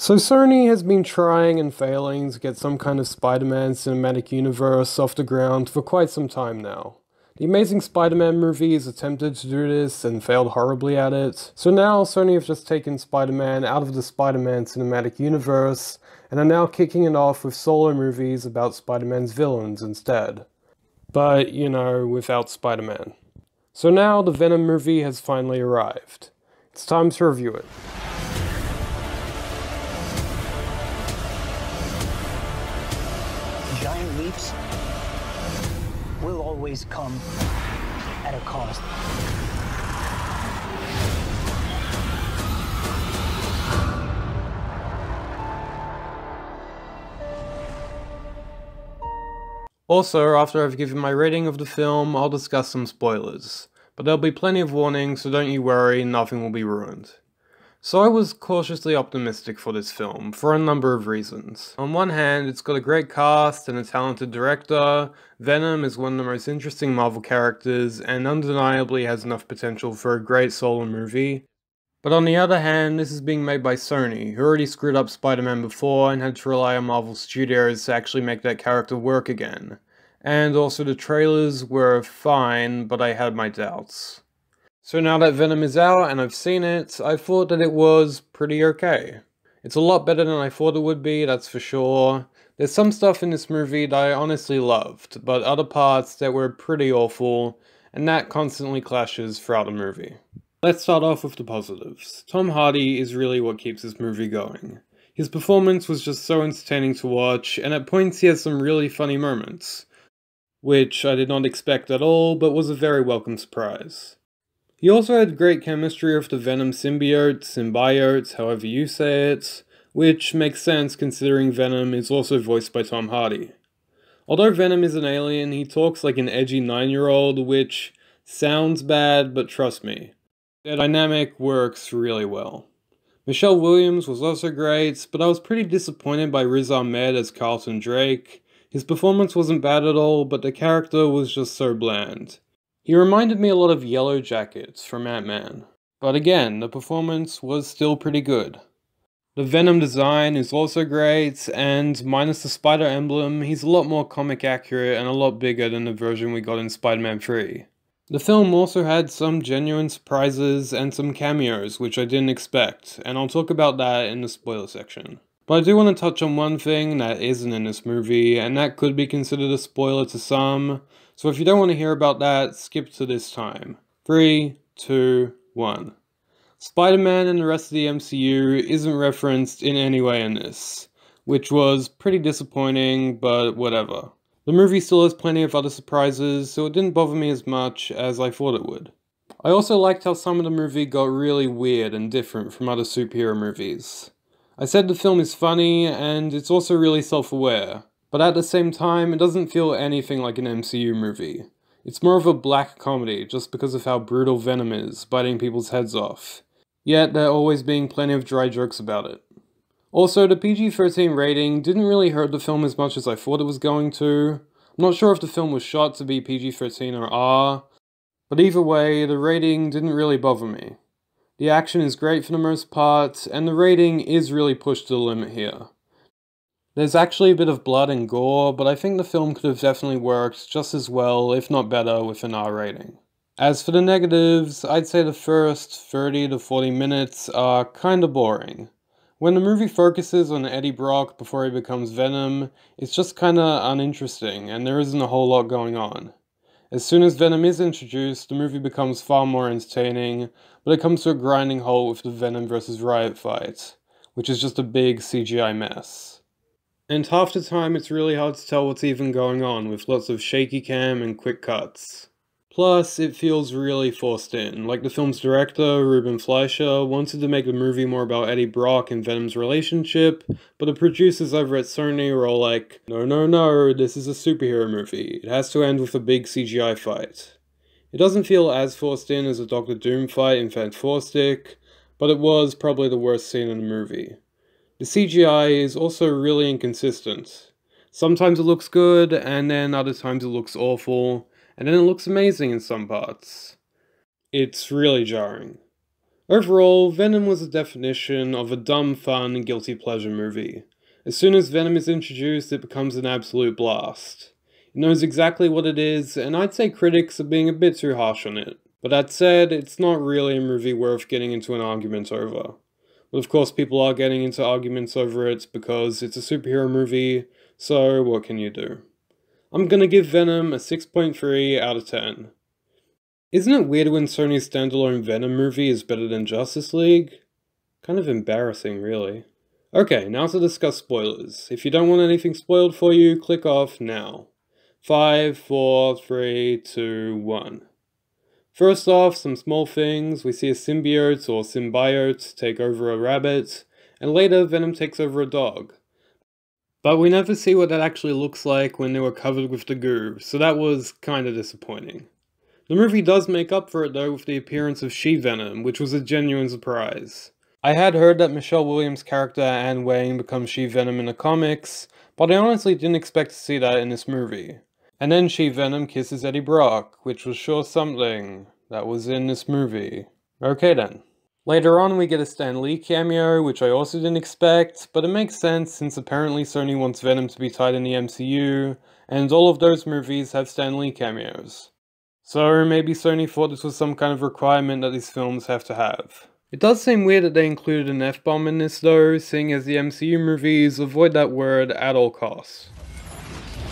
So Sony has been trying and failing to get some kind of Spider-Man cinematic universe off the ground for quite some time now. The Amazing Spider-Man movies attempted to do this and failed horribly at it, so now Sony have just taken Spider-Man out of the Spider-Man cinematic universe and are now kicking it off with solo movies about Spider-Man's villains instead. But, without Spider-Man. So now the Venom movie has finally arrived. It's time to review it. Giant leaps will always come at a cost. Also, after I've given my rating of the film, I'll discuss some spoilers. But there'll be plenty of warnings, so don't you worry, nothing will be ruined. So I was cautiously optimistic for this film, for a number of reasons. On one hand, it's got a great cast and a talented director, Venom is one of the most interesting Marvel characters, and undeniably has enough potential for a great solo movie. But on the other hand, this is being made by Sony, who already screwed up Spider-Man before and had to rely on Marvel Studios to actually make that character work again. And also the trailers were fine, but I had my doubts. So now that Venom is out and I've seen it, I thought that it was pretty okay. It's a lot better than I thought it would be, that's for sure. There's some stuff in this movie that I honestly loved, but other parts that were pretty awful, and that constantly clashes throughout the movie. Let's start off with the positives. Tom Hardy is really what keeps this movie going. His performance was just so entertaining to watch, and at points he has some really funny moments, which I did not expect at all, but was a very welcome surprise. He also had great chemistry with the Venom symbiote, however you say it, which makes sense considering Venom is also voiced by Tom Hardy. Although Venom is an alien, he talks like an edgy 9-year-old, which sounds bad, but trust me, their dynamic works really well. Michelle Williams was also great, but I was pretty disappointed by Riz Ahmed as Carlton Drake. His performance wasn't bad at all, but the character was just so bland. He reminded me a lot of Yellow Jackets from Ant-Man. But again, the performance was still pretty good. The Venom design is also great, and minus the spider emblem, he's a lot more comic accurate and a lot bigger than the version we got in Spider-Man 3. The film also had some genuine surprises and some cameos, which I didn't expect, and I'll talk about that in the spoiler section. But I do want to touch on one thing that isn't in this movie, and that could be considered a spoiler to some, so if you don't want to hear about that, skip to this time. 3, 2, 1. Spider-Man and the rest of the MCU isn't referenced in any way in this, which was pretty disappointing, but whatever. The movie still has plenty of other surprises, so it didn't bother me as much as I thought it would. I also liked how some of the movie got really weird and different from other superhero movies. I said the film is funny, and it's also really self-aware, but at the same time, it doesn't feel anything like an MCU movie. It's more of a black comedy, just because of how brutal Venom is, biting people's heads off. Yet, there always being plenty of dry jokes about it. Also, the PG-13 rating didn't really hurt the film as much as I thought it was going to. I'm not sure if the film was shot to be PG-13 or R, but either way, the rating didn't really bother me. The action is great for the most part, and the rating is really pushed to the limit here. There's actually a bit of blood and gore, but I think the film could have definitely worked just as well, if not better, with an R rating. As for the negatives, I'd say the first 30 to 40 minutes are kinda boring. When the movie focuses on Eddie Brock before he becomes Venom, it's just kinda uninteresting, and there isn't a whole lot going on. As soon as Venom is introduced, the movie becomes far more entertaining, but it comes to a grinding halt with the Venom vs. Riot fight, which is just a big CGI mess. And half the time it's really hard to tell what's even going on, with lots of shaky cam and quick cuts. Plus, it feels really forced in, like the film's director, Ruben Fleischer, wanted to make the movie more about Eddie Brock and Venom's relationship, but the producers over at Sony were all like, no, this is a superhero movie, it has to end with a big CGI fight. It doesn't feel as forced in as a Doctor Doom fight in Fantastic, but it was probably the worst scene in the movie. The CGI is also really inconsistent. Sometimes it looks good, and then other times it looks awful, and then it looks amazing in some parts. It's really jarring. Overall, Venom was a definition of a dumb, fun, guilty pleasure movie. As soon as Venom is introduced, it becomes an absolute blast. It knows exactly what it is, and I'd say critics are being a bit too harsh on it. But that said, it's not really a movie worth getting into an argument over. But of course people are getting into arguments over it because it's a superhero movie, so what can you do? I'm gonna give Venom a 6.3 out of 10. Isn't it weird when Sony's standalone Venom movie is better than Justice League? Kind of embarrassing, really. Okay, now to discuss spoilers. If you don't want anything spoiled for you, click off now. 5, 4, 3, 2, 1. First off, some small things. We see a symbiote or symbiote take over a rabbit, and later Venom takes over a dog. But we never see what that actually looks like when they were covered with the goo, so that was kinda disappointing. The movie does make up for it though with the appearance of She-Venom, which was a genuine surprise. I had heard that Michelle Williams' character Anne Wang becomes She-Venom in the comics, but I honestly didn't expect to see that in this movie. And then She-Venom kisses Eddie Brock, which was sure something that was in this movie. Okay then. Later on we get a Stan Lee cameo, which I also didn't expect, but it makes sense since apparently Sony wants Venom to be tied in the MCU, and all of those movies have Stan Lee cameos. So maybe Sony thought this was some kind of requirement that these films have to have. It does seem weird that they included an F-bomb in this though, seeing as the MCU movies avoid that word at all costs.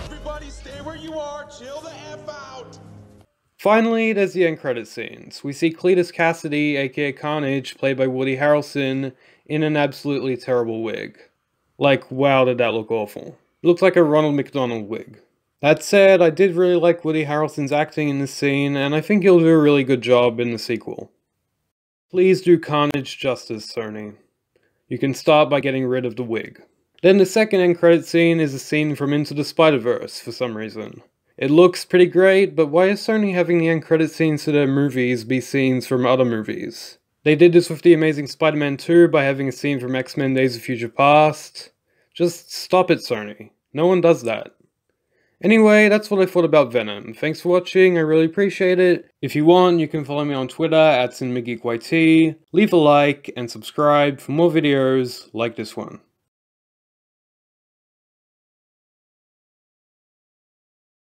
Everybody stay where you are, chill the F out! Finally, there's the end credit scenes. We see Cletus Cassidy, aka Carnage, played by Woody Harrelson, in an absolutely terrible wig. Like, wow, did that look awful. It looks like a Ronald McDonald wig. That said, I did really like Woody Harrelson's acting in this scene, and I think he'll do a really good job in the sequel. Please do Carnage justice, Sony. You can start by getting rid of the wig. Then the second end credit scene is a scene from Into the Spider-Verse, for some reason. It looks pretty great, but why is Sony having the end credit scenes to their movies be scenes from other movies? They did this with The Amazing Spider-Man 2 by having a scene from X-Men Days of Future Past. Just stop it, Sony. No one does that. Anyway, that's what I thought about Venom. Thanks for watching, I really appreciate it. If you want, you can follow me on Twitter @CinemaGeekYT, leave a like, and subscribe for more videos like this one.